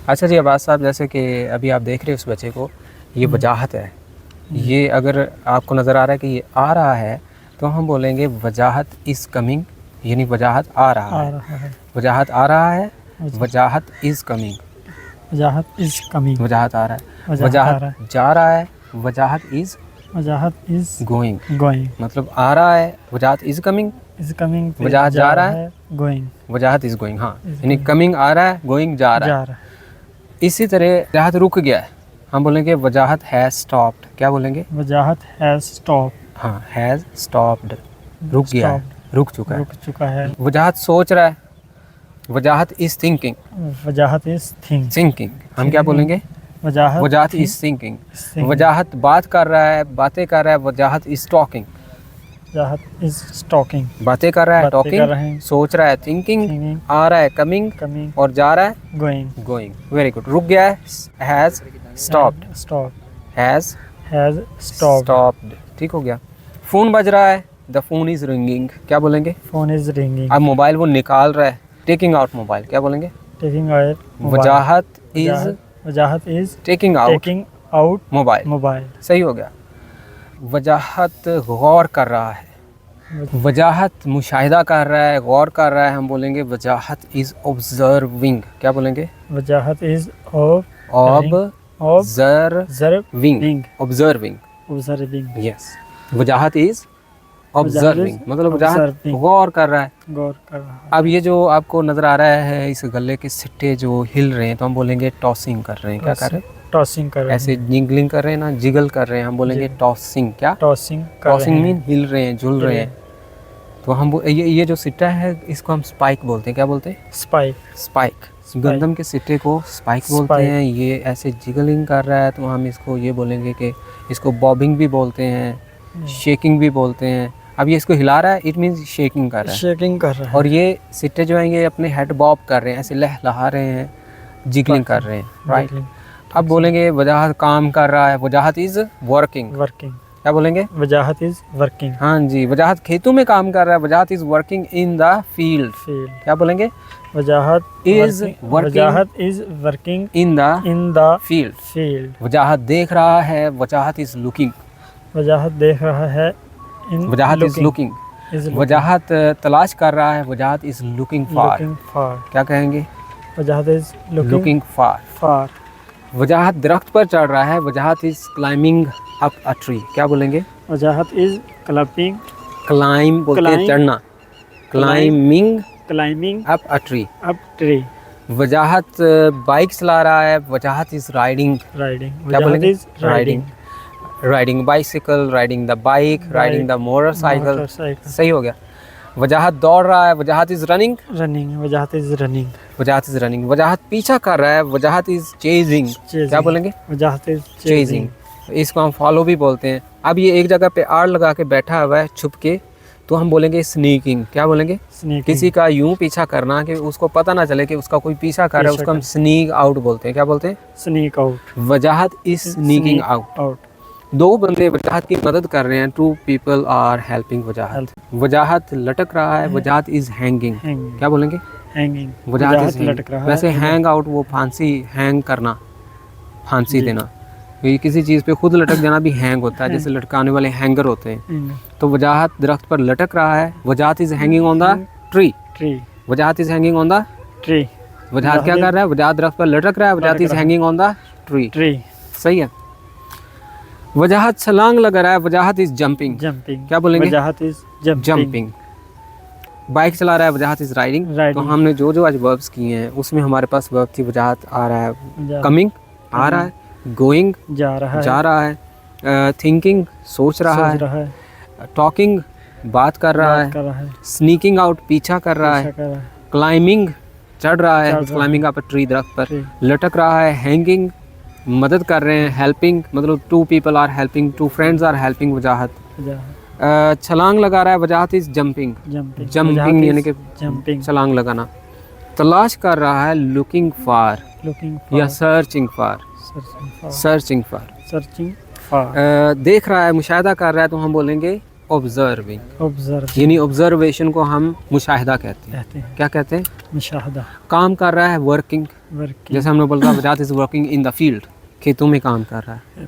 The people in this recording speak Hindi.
अच्छा जी अब्बास साहब, जैसे कि अभी आप देख रहे हो उस बच्चे को, ये वजाहत है। ये अगर आपको नज़र आ रहा है कि ये आ रहा है तो हम बोलेंगे वजाहत इज़ कमिंग, यानी वजाहत आ रहा है। वजाहत आ रहा है, वजाहत is coming. Wajahat is coming, वजाहत आ रहा है, वजाहत वजाहत जा रहा है, वजाहत इज़ गोइंग। गोइंग, मतलब आ रहा है, वजाहत इज़ कमिंग, इज़ कमिंग, वजाहत जा रहा है, गोइंग, वजाहत इज़ गोइंग। हाँ, Is यानी going। कमिंग आ रहा है, गोइंग जा रहा है। इसी तरह वजाहत रुक गया है, हम बोलेंगे वजाहत हैज़ स्टॉप्ड। क्या बोलेंगे? वजाहत हैज़ स्टॉप, हाँ, हैज़ स्टॉप्ड, रुक गया है, रुक चुका है। है। वजाहत सोच रहा है, वजाहत is thinking. Wajahat is thinking हम क्या बोलेंगे? वजाहत इज़ थिंकिंग। वजाहत बात कर रहा है, बातें कर रहा है, वजाहत is talking. Wajahat is talking, बातें कर रहा है, बातें कर रहे टॉकिंग। हैं। सोच रहा है, थिंकिंग। Thinking। आ रहा है, कमिंग। कमिंग, और जा रहा है, गोइंग, गोइंग। वेरी गुड, रुक गया है, has stopped, stop, has has stop, stopped. ठीक हो गया। फ़ोन बज रहा है, द फोन इज़ रिंगिंग। क्या बोलेंगे? Phone is ringing. अब मोबाइल वो निकाल रहा है, टेकिंग आउट मोबाइल। क्या बोलेंगे? Taking out, Wajahat is taking out mobile. Mobile. सही हो गया। वजाहत गौर कर रहा है, वजाहत मुशाहिदा कर रहा है, गौर कर रहा है, हम बोलेंगे वजाहत इज़ ऑब्जर्विंग। क्या बोलेंगे? वजाहत is observing, observing. Yes, Wajahat is observing, मतलब वजाहत गौर कर रहा है। अब ये जो आपको नज़र आ रहा है, इस गले के सिट्टे जो हिल रहे हैं, तो हम बोलेंगे टॉसिंग कर रहे हैं। क्या कर रहे हैं? टॉसिंग कर रहे हैं। ऐसे जिंगलिंग कर रहे हैं ना, जिगल कर रहे हैं, हम बोलेंगे टॉसिंग। क्या? टॉसिंग मीन हिल रहे हैं, झूल रहे हैं। तो हम ये जो सिट्टा है, इसको हम स्पाइक बोलते हैं। क्या बोलते हैं? स्पाइक। गंदम के सिट्टे को स्पाइक बोलते हैं। ये ऐसे जिगलिंग कर रहा है, तो हम इसको ये बोलेंगे कि इसको बॉबिंग भी बोलते हैं, शेकिंग भी बोलते हैं। अब ये इसको हिला रहा है, इट मीन्स शेकिंग कर रहा है। और ये सिट्टे जो हैं, ये अपने हेड बॉब कर रहे हैं, ऐसे लहलहा रहे हैं, जिगलिंग कर रहे हैं। राइट। अब बोलेंगे वजाहत काम कर रहा है, वजाहत इज़ वर्किंग। क्या बोलेंगे? वजाहत इज़ वर्किंग। हाँ जी, वजाहत खेतों में काम कर रहा है, वजाहत is working in the field. क्या बोलेंगे? वजाहत is working in the field. वजाहत देख रहा है, वजाहत इज़ लुकिंग। वजाहत देख रहा है, वजाहत इज़ लुकिंग। वजाहत तलाश कर रहा है, वजाहत इज़ लुकिंग फॉर। क्या कहेंगे? वजाहत इज़ लुकिंग फॉर। वजाहत दरख्त पर चढ़ रहा है, वजाहत is climbing up a tree. क्या बोलेंगे? वजाहत इज़ क्लाइम बोलते हैं चढ़ना, climbing up a tree. Wajahat bike चला रहा है, वजाहत इज़ राइडिंग। क्या बोलेंगे? Riding bicycle, riding the bike, riding the motorcycle. सही हो गया। वजाहत दौड़ रहा है, वजाहत is running. Wajahat is running. वजाहत पीछा कर रहा है, वजाहत इज़ चेजिंग। क्या बोलेंगे? वजाहत इज़ चेजिंग। इसको हम फॉलो भी बोलते हैं। अब ये एक जगह पे आड़ लगा के बैठा हुआ है छुप के, तो हम बोलेंगे स्नीकिंग। क्या बोलेंगे? किसी का यूं पीछा करना कि उसको पता ना चले कि उसका कोई पीछा कर रहा है, उसको हम स्नीक आउट बोलते हैं। क्या बोलते हैं? Sneak out. Wajahat is sneaking out. दो बंदे वजाहत की मदद कर रहे हैं, टू पीपल आर हेल्पिंग वजाहत। वजाहत लटक रहा है, वजाहत इज हैंगिंग। क्या बोलेंगे? हैंगिंग। वजाहत लटक रहा है। वैसे हैंग आउट वो फांसी, हैंग करना, फांसी देना। किसी चीज़ पे खुद लटक जाना भी हैंग होता है, जैसे लटकाने वाले हैंगर होते हैं। तो वजाहत दरख्त पर लटक रहा है, Wajahat is hanging on the tree. Wajahat is hanging on the tree. Wajahat क्या कर रहा है? वजाहत दरख्त पर लटक रहा है, Wajahat is hanging on the tree. सही है। वजाहत छलांग लगा रहा है, वजाहत इज जंपिंग। क्या बोलेंगे? वजाहत इज जंपिंग। बाइक चला रहा है, वजाहत इज राइडिंग। तो हमने जो जो आज वर्ब्स किए हैं, उसमें हमारे पास वर्ब थी वजाहत आ रहा है, कमिंग आ रहा है, गोइंग जा रहा है, थिंकिंग सोच रहा है, टॉकिंग बात कर रहा है, स्नीकिंग आउट पीछा कर रहा है, क्लाइंबिंग चढ़ रहा है, क्लाइंबिंग अप अ ट्री दरख्त पर, लटक रहा है, हैंगिंग मदद कर रहे हैं, हेल्पिंग मतलब two people are helping, two friends are helping Wajahat. छलांग लगा रहा है, वजाहत इज जंपिंग। जंपिंग यानी कि छलांग लगाना। तलाश कर रहा है, लुकिंग फॉर या सर्चिंग फॉर। देख रहा है, मुशाहिदा कर रहा है, तो हम बोलेंगे ऑब्जर्विंग, ऑब्जर्व यानी ऑब्जर्वेशन को हम मुशाहिदा कहते हैं। कहते हैं। क्या कहते हैं? मुशाहदा, काम कर रहा है, वर्किंग, वर्किंग, जैसे हमने बोला वजाहत is working in the field, खेतों में काम कर रहा है।